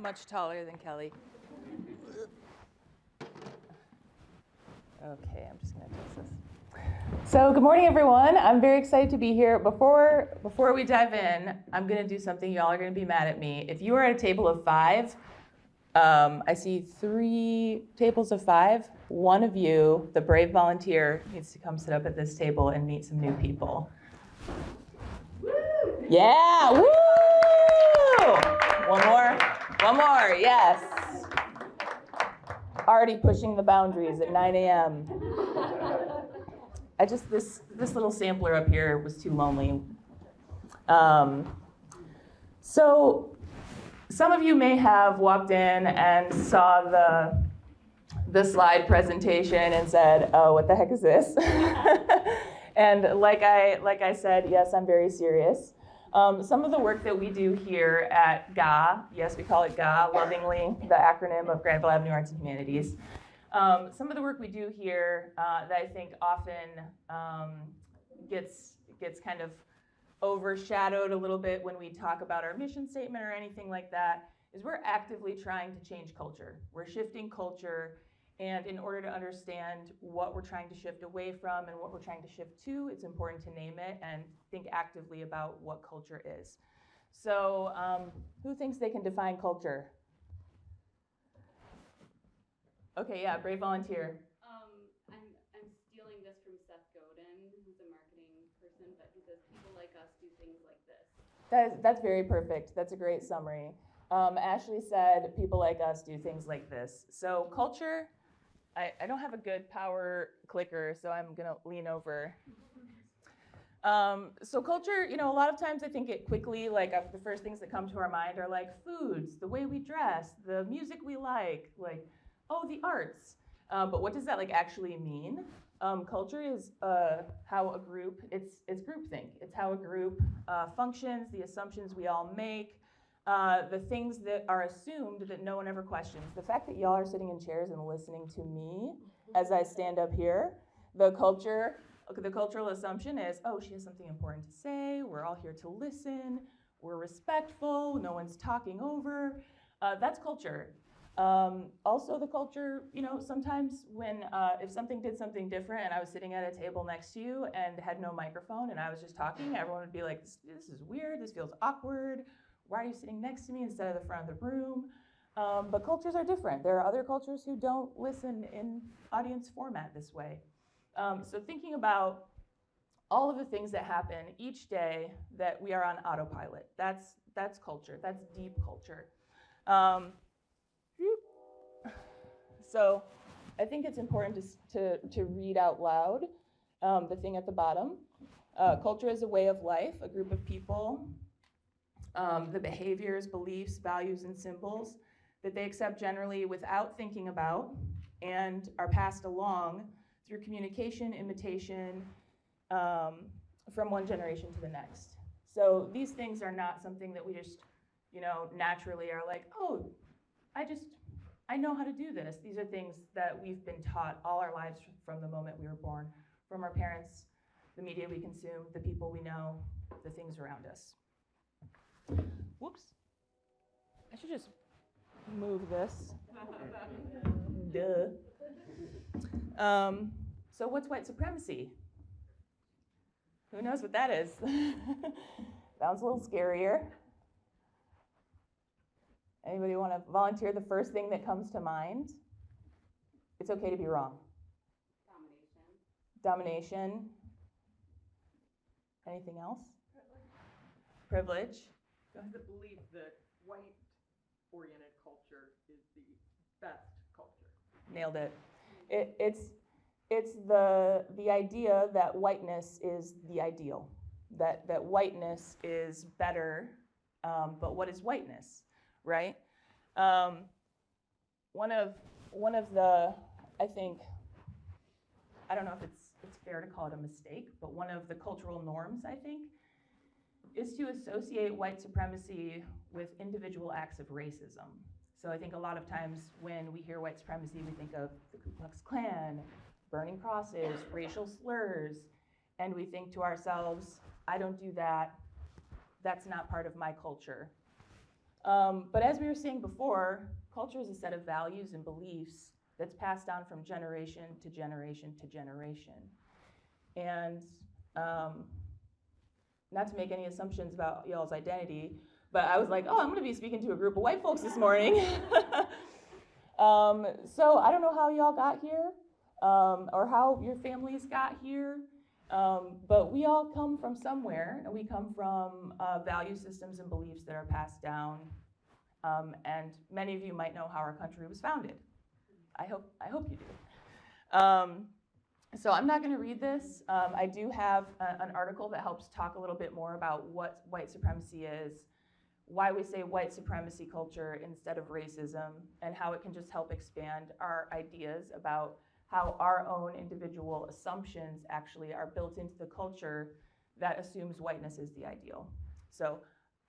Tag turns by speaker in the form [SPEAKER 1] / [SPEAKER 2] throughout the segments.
[SPEAKER 1] much taller than Kelly. Okay, I'm just going to test this. So good morning, everyone. I'm very excited to be here. Before we dive in, I'm going to do something. Y'all are going to be mad at me. If you are at a table of 5, I see 3 tables of 5. One of you, the brave volunteer, needs to come sit up at this table and meet some new people. Woo! Yeah, woo! One more, yes. Already pushing the boundaries at 9 a.m. This little sampler up here was too lonely. So some of you may have walked in and saw the slide presentation and said, "Oh, what the heck is this?" And like I said, yes, I'm very serious. Some of the work that we do here at GA, yes, we call it GA, lovingly, the acronym of Granville Avenue Arts and Humanities. Some of the work we do here that I think often gets kind of overshadowed a little bit when we talk about our mission statement or anything like that is we're actively trying to change culture. We're shifting culture, and in order to understand what we're trying to shift away from and what we're trying to shift to, it's important to name it and think actively about what culture is. So who thinks they can define culture? Okay, yeah, brave volunteer.
[SPEAKER 2] I'm stealing this from Seth Godin, who's a marketing person, but he says people like us do things like this.
[SPEAKER 1] That's very perfect. That's a great summary. Ashley said people like us do things like this. So culture, I don't have a good power clicker, so I'm gonna lean over. So culture, a lot of times I think it quickly, the first things that come to our mind are like foods, the way we dress, the music we like the arts. But what does that actually mean? Culture is how a group, it's groupthink. It's how a group functions, the assumptions we all make, the things that are assumed that no one ever questions. The fact that y'all are sitting in chairs and listening to me as I stand up here, the cultural assumption is, oh, she has something important to say, we're all here to listen, we're respectful, no one's talking over. That's culture. Also the culture, sometimes when, if something did something different and I was sitting at a table next to you and had no microphone and I was just talking, everyone would be like, this is weird, this feels awkward, why are you sitting next to me instead of the front of the room? But cultures are different. There are other cultures who don't listen in audience format this way. So thinking about all of the things that happen each day that we are on autopilot, that's culture, that's deep culture. So I think it's important to read out loud the thing at the bottom. Culture is a way of life, a group of people, the behaviors, beliefs, values, and symbols that they accept generally without thinking about and are passed along through communication, imitation, from one generation to the next. So these things are not something that we just, naturally are like, oh, I know how to do this. These are things that we've been taught all our lives from the moment we were born, from our parents, the media we consume, the people we know, the things around us. Whoops. I should just move this. Duh. So what's white supremacy? Who knows what that is? Sounds a little scarier. Anybody want to volunteer the first thing that comes to mind? It's okay to be wrong. Domination. Anything else? Privilege.
[SPEAKER 3] The belief that white-oriented culture is the best culture.
[SPEAKER 1] Nailed it. It's the idea that whiteness is the ideal, that whiteness is better, but what is whiteness, right? One of the, I think, I don't know if it's fair to call it a mistake, but one of the cultural norms, I think, is to associate white supremacy with individual acts of racism. So I think a lot of times when we hear white supremacy, we think of the Ku Klux Klan, burning crosses, racial slurs, and we think to ourselves, I don't do that, that's not part of my culture. But as we were saying before, culture is a set of values and beliefs that's passed down from generation to generation to generation. And not to make any assumptions about y'all's identity, but I was like, oh, I'm gonna be speaking to a group of white folks this morning. So I don't know how y'all got here, or how your families got here, but we all come from somewhere, and we come from value systems and beliefs that are passed down, and many of you might know how our country was founded. I hope you do. So I'm not going to read this. I do have an article that helps talk a little bit more about what white supremacy is, why we say white supremacy culture instead of racism, and how it can just help expand our ideas about how our own individual assumptions actually are built into the culture that assumes whiteness is the ideal. So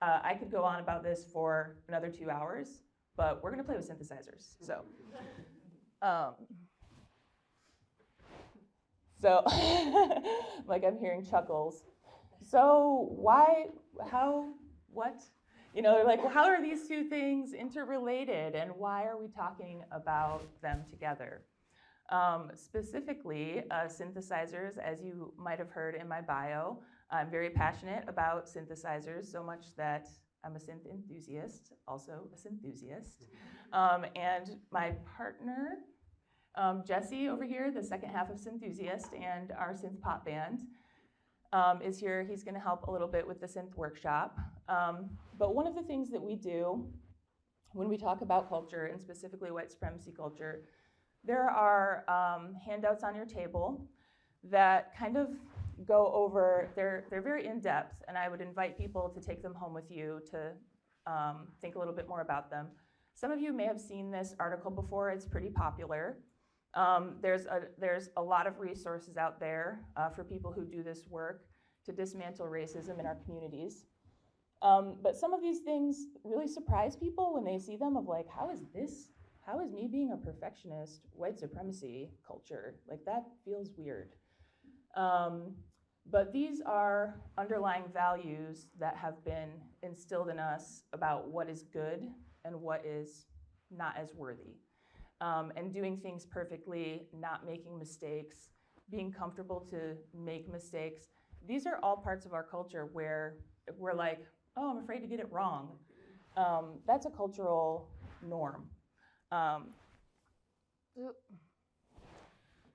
[SPEAKER 1] I could go on about this for another 2 hours, but we're going to play with synthesizers. So like I'm hearing chuckles. So why, how, what? You know, like, well, how are these two things interrelated, and why are we talking about them together? Specifically, synthesizers, as you might have heard in my bio, I'm very passionate about synthesizers, so much that I'm a synth enthusiast, also a synthusist. And my partner, Jesse over here, the second half of Synthusiast and our synth pop band, is here. He's going to help a little bit with the synth workshop. But one of the things that we do when we talk about culture, and specifically white supremacy culture, there are handouts on your table that kind of go over, they're very in-depth, and I would invite people to take them home with you to think a little bit more about them. Some of you may have seen this article before. It's pretty popular. There's a lot of resources out there for people who do this work to dismantle racism in our communities. But some of these things really surprise people when they see them, of like, how is me being a perfectionist white supremacy culture? Like, that feels weird. But these are underlying values that have been instilled in us about what is good and what is not as worthy. And doing things perfectly, not making mistakes, being comfortable to make mistakes. These are all parts of our culture where we're like, oh, I'm afraid to get it wrong. That's a cultural norm.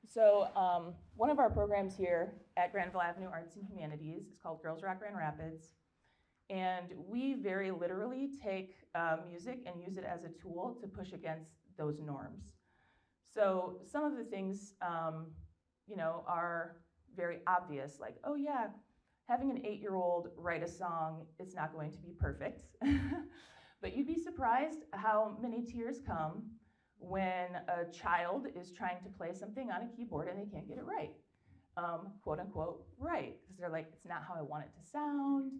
[SPEAKER 1] So one of our programs here at Granville Avenue Arts and Humanities is called Girls Rock Grand Rapids. And we very literally take music and use it as a tool to push against those norms. So some of the things, are very obvious, like, oh yeah, having an 8-year-old write a song, it's not going to be perfect. But you'd be surprised how many tears come when a child is trying to play something on a keyboard and they can't get it right. Quote unquote right, because they're like, it's not how I want it to sound,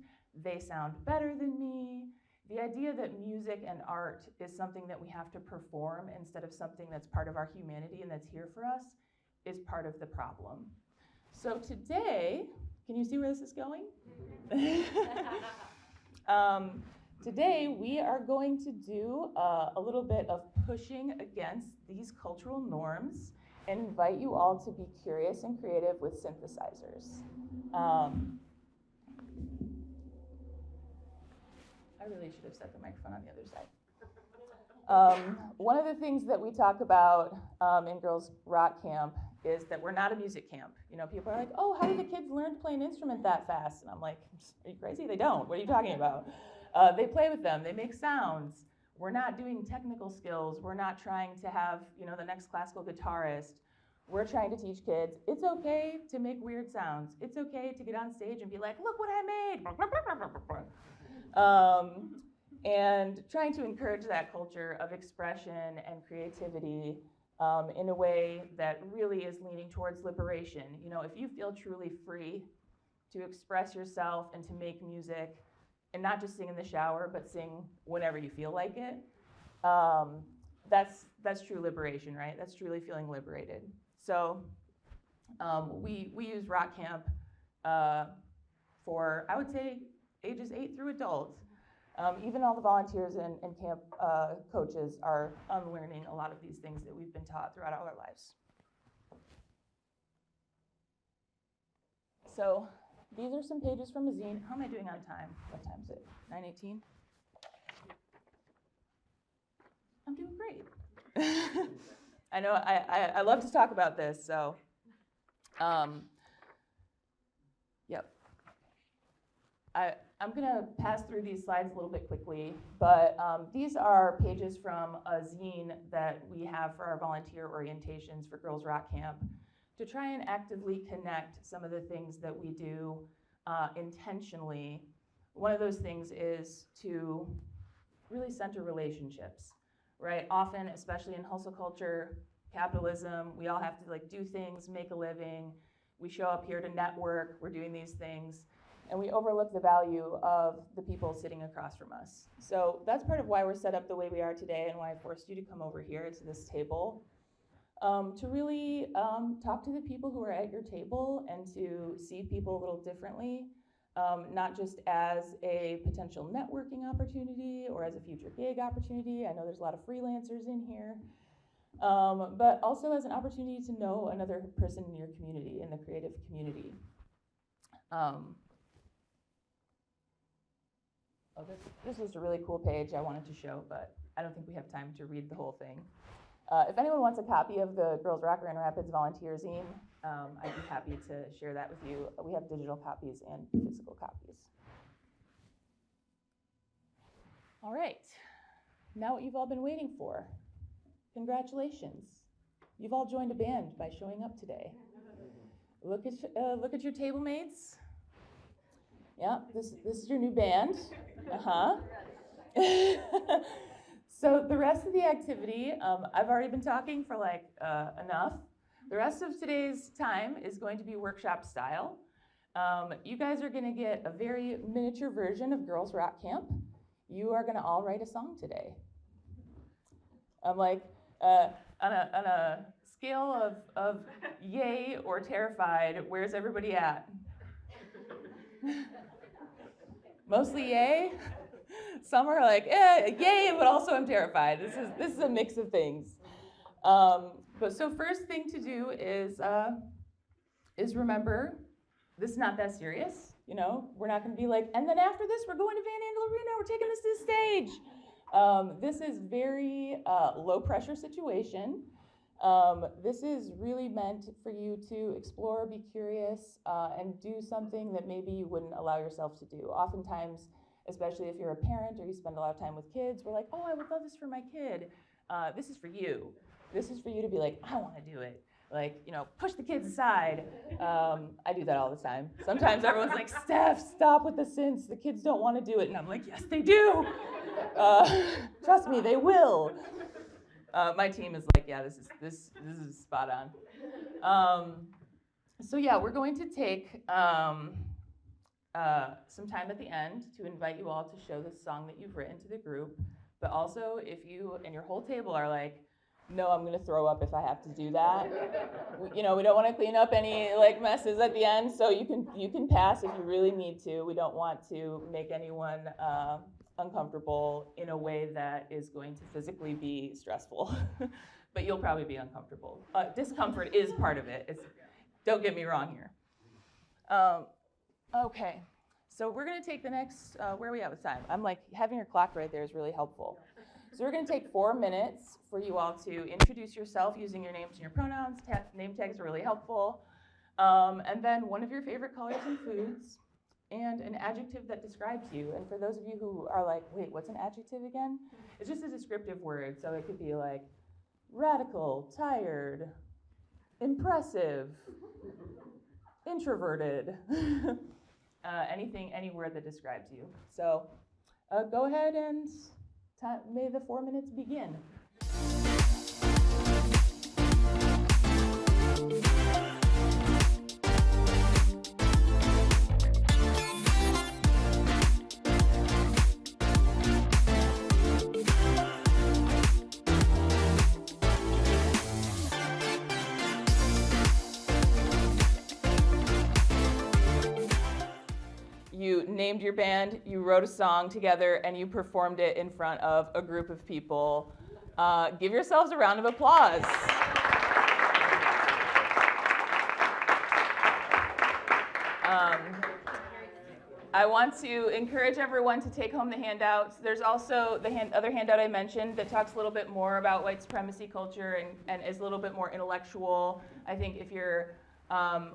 [SPEAKER 1] they sound better than me. The idea that music and art is something that we have to perform instead of something that's part of our humanity and that's here for us is part of the problem. So today, can you see where this is going? Today, we are going to do a little bit of pushing against these cultural norms and invite you all to be curious and creative with synthesizers. I really should have set the microphone on the other side. One of the things that we talk about in Girls Rock Camp is that we're not a music camp. You know, people are like, oh, how do the kids learn to play an instrument that fast? And I'm like, are you crazy? They don't. What are you talking about? They play with them. They make sounds. We're not doing technical skills. We're not trying to have, the next classical guitarist. We're trying to teach kids, it's okay to make weird sounds. It's okay to get on stage and be like, look what I made. And trying to encourage that culture of expression and creativity in a way that really is leaning towards liberation. If you feel truly free to express yourself and to make music, and not just sing in the shower, but sing whenever you feel like it, that's true liberation, right? That's truly feeling liberated. So we use Rock Camp for, I would say, ages 8 through adult. Even all the volunteers and camp coaches are unlearning a lot of these things that we've been taught throughout all our lives. So these are some pages from a zine. How am I doing on time? What time is it? 9:18? I'm doing great. I know I love to talk about this, so yep. I'm going to pass through these slides a little bit quickly, but these are pages from a zine that we have for our volunteer orientations for Girls Rock Camp to try and actively connect some of the things that we do intentionally. One of those things is to really center relationships, right? Often, especially in hustle culture, capitalism, we all have to like do things, make a living. We show up here to network, we're doing these things, and we overlook the value of the people sitting across from us. So that's part of why we're set up the way we are today and why I forced you to come over here to this table, to really talk to the people who are at your table and to see people a little differently, not just as a potential networking opportunity or as a future gig opportunity. I know there's a lot of freelancers in here, but also as an opportunity to know another person in your community, in the creative community. This was a really cool page I wanted to show, but I don't think we have time to read the whole thing. If anyone wants a copy of the Girls Rock Grand Rapids Volunteer Zine, I'd be happy to share that with you. We have digital copies and physical copies. All right, now what you've all been waiting for. Congratulations. You've all joined a band by showing up today. Look at your table mates. Yeah, this is your new band. So the rest of the activity, I've already been talking for like enough. The rest of today's time is going to be workshop style. You guys are going to get a very miniature version of Girls Rock Camp. You are going to all write a song today. I'm like, on a scale of yay or terrified, where's everybody at? Mostly yay. Some are like, yay, but also I'm terrified. This is a mix of things. But so first thing to do is remember, this is not that serious. You know, we're not going to be like, and then after this, we're going to Van Andel Arena. We're taking this to the stage. This is very low pressure situation. This is really meant for you to explore, be curious, and do something that maybe you wouldn't allow yourself to do. Oftentimes, especially if you're a parent or you spend a lot of time with kids, we're like, oh, I would love this for my kid. This is for you. This is for you to be like, I want to do it. Like, you know, push the kids aside. I do that all the time. Sometimes everyone's like, Steff, stop with the synths. The kids don't want to do it. And I'm like, yes, they do. Trust me, they will. My team is like, yeah, this is spot on. So yeah, we're going to take some time at the end to invite you all to show this song that you've written to the group. But also, if you and your whole table are like, no, I'm going to throw up if I have to do that. We don't want to clean up any like messes at the end, so you can pass if you really need to. We don't want to make anyone uncomfortable in a way that is going to physically be stressful. But you'll probably be uncomfortable. Discomfort is part of it. Don't get me wrong here. Okay, so we're going to take the next, where are we at with time? I'm like, having your clock right there is really helpful. So we're going to take 4 minutes for you all to introduce yourself using your names and your pronouns. Name tags are really helpful. And then one of your favorite colors and foods, and an adjective that describes you. And for those of you who are like, wait, what's an adjective again? It's just a descriptive word. So it could be like radical, tired, impressive, introverted, any word that describes you. So go ahead and may the 4 minutes begin. you named your band, you wrote a song together, and you performed it in front of a group of people. Give yourselves a round of applause. I want to encourage everyone to take home the handouts. There's also the other handout I mentioned that talks a little bit more about white supremacy culture and is a little bit more intellectual. I think if you're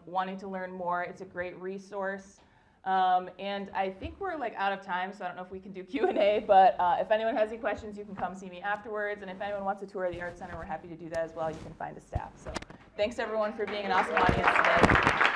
[SPEAKER 1] wanting to learn more, it's a great resource. And I think we're like out of time, so I don't know if we can do Q&A, but if anyone has any questions, you can come see me afterwards. And if anyone wants a tour of the Art Center, we're happy to do that as well. You can find the staff. So thanks everyone for being an awesome audience today.